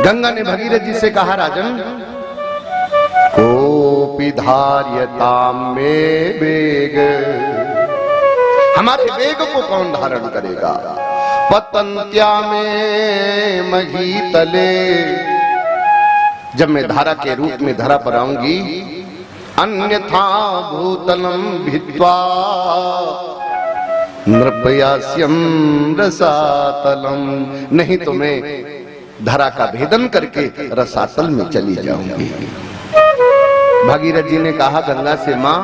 गंगा ने भगीरथ जी से कहा, राजन कोपि धार्यताम में वेग, हमारे वेग को कौन धारण करेगा। पतंत्या में मही तले, जब मैं धारा के रूप में धरा पर आऊंगी, अन्यथा भूतलम भित्वा नृपयास्यम रसातलम, नहीं तो मैं धरा का भेदन करके रसातल में चली जाऊंगी। भगीरथ जी ने कहा गंगा से, मां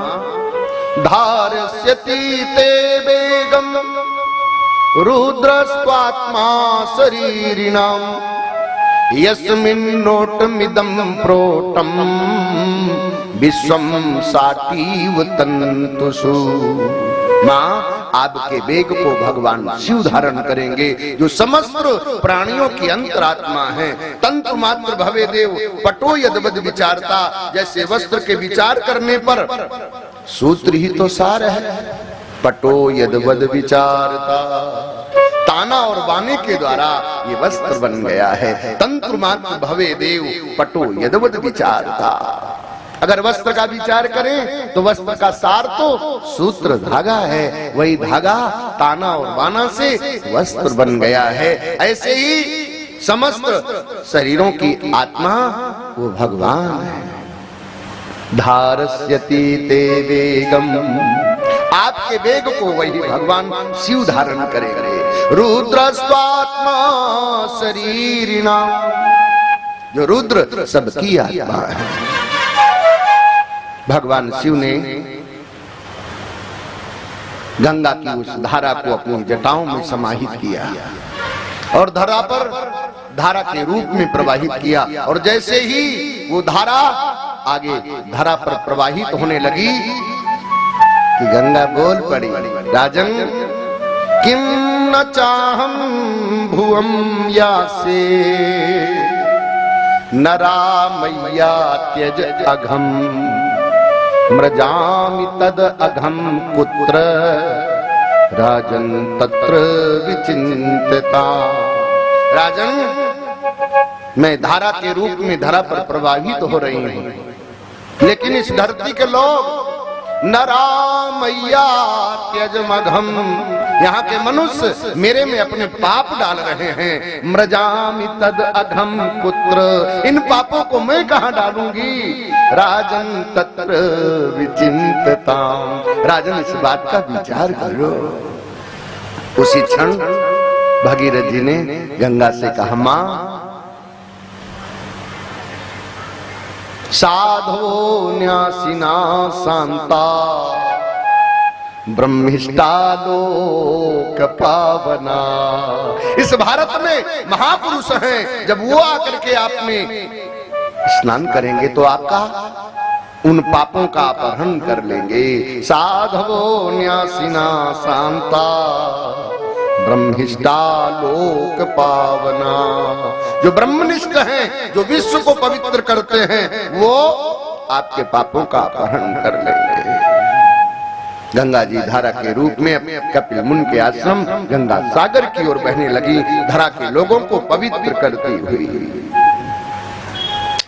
धारस्यति ते वेगम रुद्रस्त्वात्मा शरीरिणाम यस्मिन्नोटमिदं प्रोटम विश्वम साटीव तंतुषु। मां आपके वेग को भगवान शिव धारण करेंगे, जो समस्त प्राणियों की अंतरात्मा है। तंतु मात्र भवे देव पटो यदवद विचारता, जैसे वस्त्र के विचार करने पर सूत्र ही तो सार है, पटो यदवद विचारता, ताना और बाने के द्वारा ये वस्त्र बन गया है। तंतु मात्र भवे देव पटो यदवद विचारता। अगर वस्त्र का विचार करें तो वस्त्र का सार तो सूत्र धागा है, वही धागा ताना और बाना से वस्त्र बन गया है। ऐसे ही समस्त शरीरों की आत्मा वो भगवान है। धारस्यति ते वेगम, आपके वेग को वही भगवान शिव धारण करेंगे। रुद्रस्त्वात्मा शरीरिणा, जो रुद्र सबकी आत्मा है। भगवान शिव ने गंगा की उस धारा को अपनी जटाओं में समाहित किया और धरा पर धारा के रूप में प्रवाहित किया। और जैसे ही वो धारा आगे धरा पर प्रवाहित होने लगी कि गंगा बोल पड़ी, राजन किम न चाहम भुवम यासे नरा मैया त्यज अघम मृजामि तद अघम कुत्र राजन तत्र विचिंतता। राजन, मैं धारा के रूप में धरा पर प्रवाहित हो रही हूं, लेकिन इस धरती के लोग नरा मैया त्यजमघम, यहाँ के मनुष्य मेरे में अपने पाप डाल रहे हैं। मृजामि तद अघम कुत्र, इन पापों को मैं कहाँ डालूंगी। राजन तत्र विचिंतताम, राजन इस बात का विचार करो। उसी क्षण भगीरथ जी ने गंगा से कहा, मां साधो न्यासिना शांता ब्रह्मिष्टा लोक पावना। इस भारत में महापुरुष हैं, जब वो आकर के आप में स्नान करेंगे तो आपका उन पापों का अपहरण कर लेंगे। साधवो न्यासिना शांता ब्रह्मिष्टा लोक पावना, जो ब्रह्मनिष्ठ हैं, जो विश्व को पवित्र करते हैं, वो आपके पापों का अपहरण कर लेंगे। गंगा जी धारा के रूप में कपिल मुनि के आश्रम गंगा सागर की ओर बहने लगी, धरा के लोगों को पवित्र करती हुई।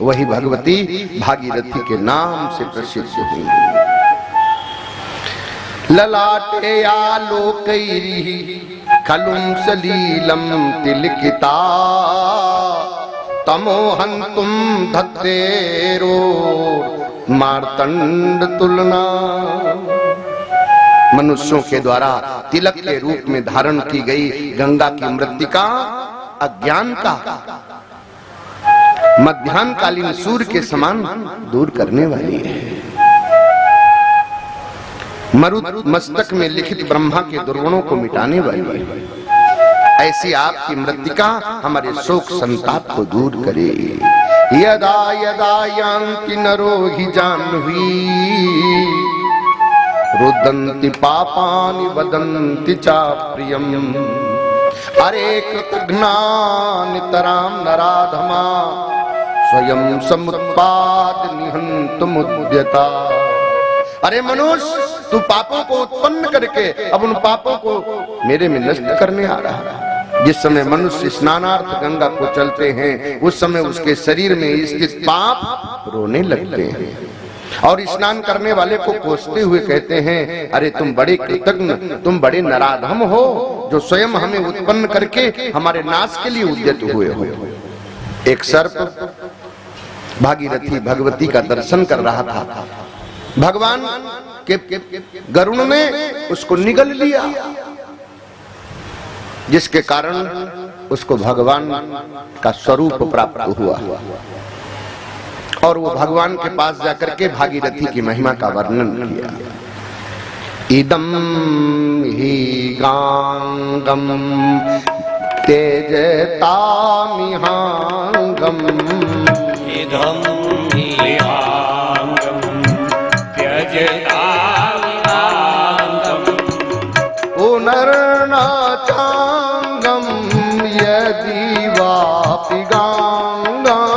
वही भगवती भागीरथी के नाम से प्रसिद्ध हुई। ललाटे आलोकैरिः खलुं सलीलम तिलकिता तमोहंतुम धत्तेरो मार्तंड तुलना। मनुष्यों के द्वारा तिलक के रूप में धारण की गई गंगा की मृत्तिका अज्ञान का मध्याह्नकालीन सूर्य के समान दूर करने वाली है। मरुत मस्तक में लिखित ब्रह्मा के दुर्गुणों को मिटाने वाली है। ऐसी आपकी मृत्तिका हमारे शोक संताप को दूर करे। यदा यदा यान्ति नरो हि जाह्नवी रुदन्ति पापानि वदन्ति चा प्रियम। अरे कृतघ्नानितरां नराधमा स्वयं समुत्पाद निहन्तुमुद्यता। अरे मनुष्य, तू पापों को उत्पन्न करके अब उन पापों को मेरे में नष्ट करने आ रहा है। जिस समय मनुष्य स्नानार्थ गंगा को चलते हैं उस समय उसके शरीर में स्थित पाप रोने लगते हैं और स्नान करने वाले को कोसते हुए कहते हैं, अरे तुम बड़े कृतज्ञ, तुम बड़े नराधम हो जो स्वयं हमें उत्पन्न करके हमारे नाश के लिए उद्यत हुए हो। एक सर्प भागीरथी भगवती का दर्शन कर रहा था। भगवान के गरुड़ ने उसको निगल लिया, जिसके कारण उसको भगवान का स्वरूप प्राप्त हुआ और वो भगवान के पास जाकर के भागीरथी की महिमा का वर्णन किया। इदम ही गांगम तेजतामिहांगम, इदम ही गांगम त्यजतामिहांगम, पुनर्न चांगम यदि वापि गांगम,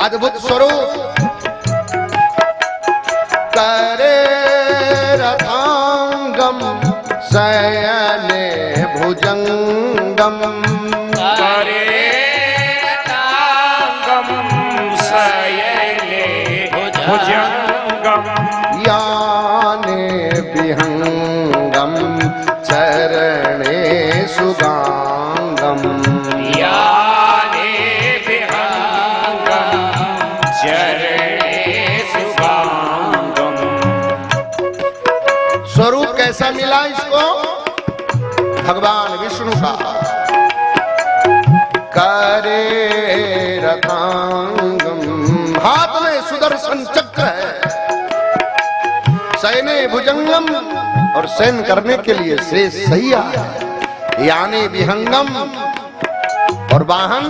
अद्भुत स्वरूप करे रथांगम शयने भुजंगम, करे रथांगम शयने भुजंगम, याने विहंगम चरणे सुगांगम, याने विहंगम चरणे सुगांगम। स्वरूप कैसा मिला इसको? भगवान विष्णु का। करे रथांगम, हाथ में सुदर्शन चक्र है, सैने भुजंगम और सैन करने के लिए श्रेष्ठ सैया है, यानी विहंगम और वाहन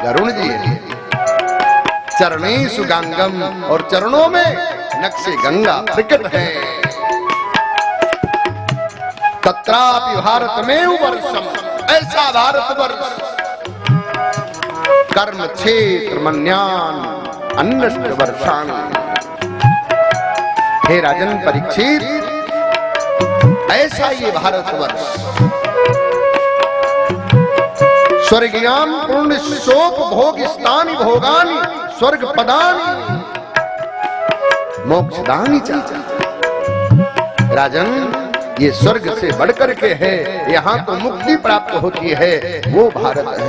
गरुण जी है, चरणी सुगांगम और चरणों में नक्शे गंगा प्रकट है। तत्रापि भारत में वर्षम, ऐसा भारत वर्ष कर्म क्षेत्र मन्यान अन्नष्ट वर्षान। हे राजन परीक्षित, ऐसा ये भारत वर्ष स्वर्गीयान पूर्ण शोक भोग स्थानी भोगानी स्वर्ग पदानी मोक्षदानी चाचा। राजन, ये स्वर्ग से बढ़कर के है, यहाँ तो मुक्ति प्राप्त होती है, वो भारत है।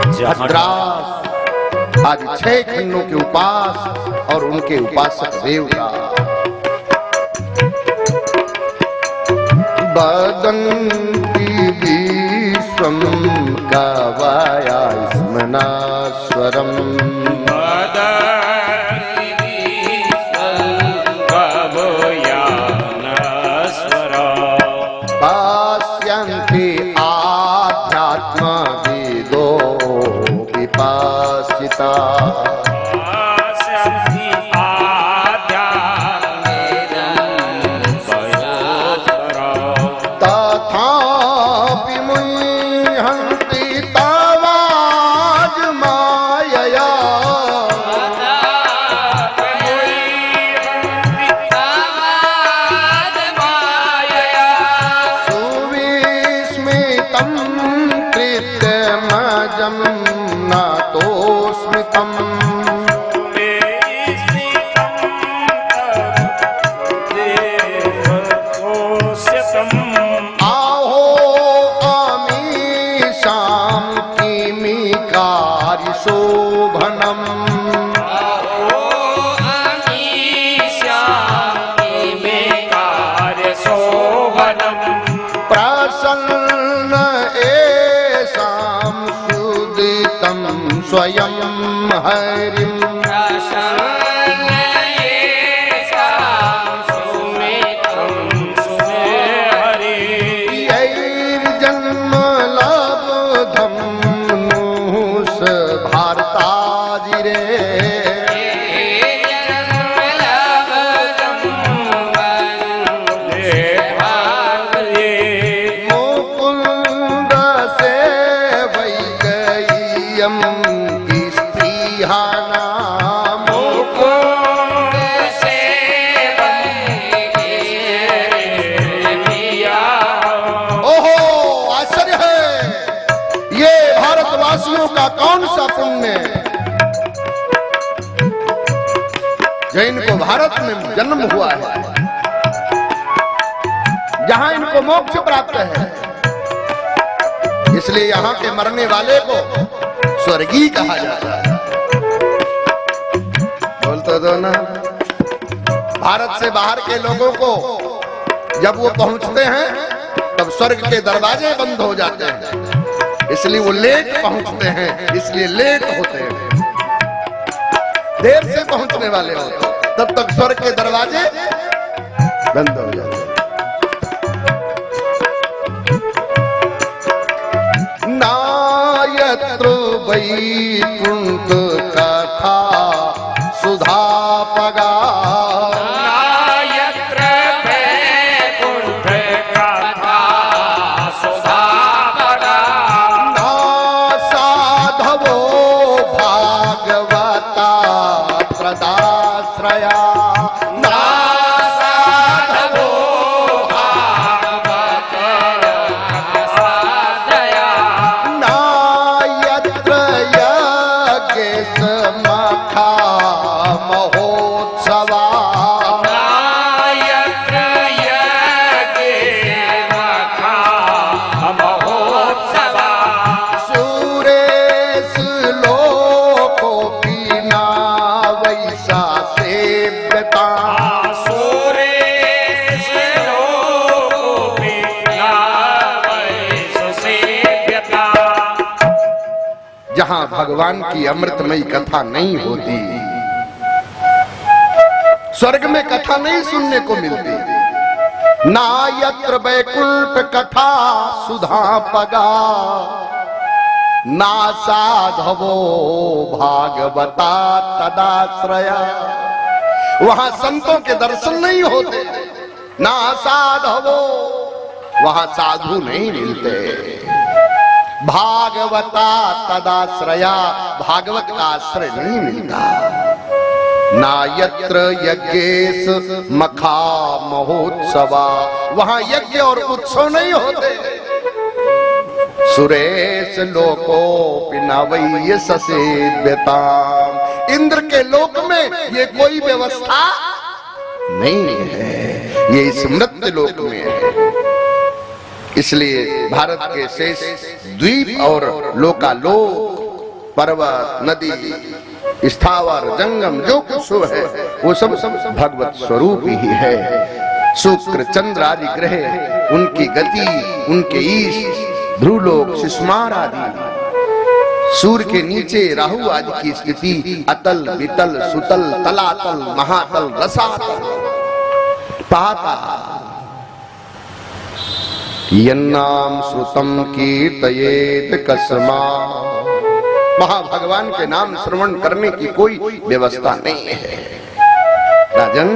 भद्रास आज 6 खंडों के उपास और उनके उपासक देवता बदंती विश्वम कावाया स्मनास्वरम, पास्यन्ति आध्यात्म विदो विपासिता, तथापि मुह्यन्ति तावाज मायया, सुविस्मितं कृत्यमजं नातोऽस्मितम्, आहो आमीशां किमिकारी शोभनम्, प्रसन्न एषां सुदितं स्वयं हरिम्, यैर्जन्म लब्धं नूस भारताजिरे, मुकुन्द सेवैकय्यं स्पृहाना जो इनको भारत में जन्म हुआ है, जहां इनको मोक्ष प्राप्त है, इसलिए यहां के मरने वाले को स्वर्गीय कहा जाता है। बोलते दो ना। भारत से बाहर के लोगों को जब वो पहुंचते हैं तब स्वर्ग के दरवाजे बंद हो जाते हैं, इसलिए वो लेट पहुंचते हैं, इसलिए लेट होते हैं, देर से पहुंचने वाले होते हैं, तब तक स्वर्ग के दरवाजे बंद हो जाते हैं। नायत्र वैकुंठ कथा सुधा पगा, जहां भगवान की अमृतमयी कथा नहीं होती, स्वर्ग में कथा नहीं सुनने को मिलती। ना यत्र वैकुंठ कथा सुधा पगा, ना साधवो भागवता तदाश्रया। वहां संतों के दर्शन नहीं होते, ना साधवो, वहां साधु नहीं मिलते। भागवता तदाश्रया, भागवत का आश्रय नहीं मिलता। ना यत्र यज्ञेश मखा महोत्सवा, वहां यज्ञ और उत्सव नहीं होते। सुरेश लोको पिनावै ससेव्यता, इंद्र के लोक में ये कोई व्यवस्था नहीं है, ये इस मृत्यु लोक में है। इसलिए भारत के शेष द्वीप और लोकालोक, पर्वत, नदी, स्थावर, जंगम, जो कुछ है वो सब भगवत स्वरूप ही है। शुक्र, चंद्र आदि ग्रह, उनकी गति, उनके ईश, ध्रुवलोक, शिशुमार आदि, सूर्य के नीचे राहु आदि की स्थिति, अतल, वितल, सुतल, तलातल, महातल, रसातल, पाताल। यन्नाम श्रुतम कीर्तयेत कस्मा, वहां भगवान के नाम श्रवण करने की कोई व्यवस्था नहीं है। राजन,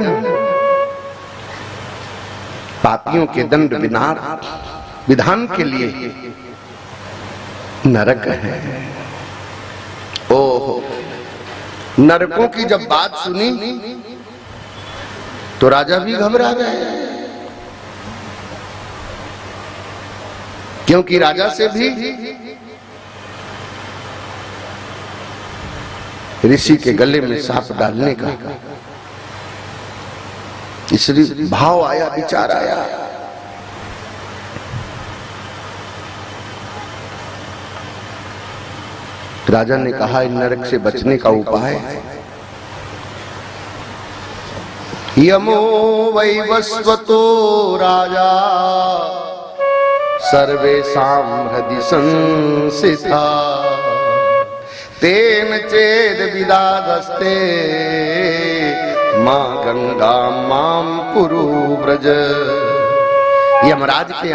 पापियों के दंड विधान के लिए नरक है। ओहो, नरकों की जब बात सुनी तो राजा भी घबरा गए, क्योंकि राजा से भी ऋषि के गले में सांप डालने का इसलिए भाव आया, विचार आया। राजा ने कहा, इन नरक से बचने का उपाय यमो वैवस्वतो राजा सर्वेषां हृदि संस्थिता, तेन चेद विदादस्ते मां गंगा मां कुरु व्रज। यमराज के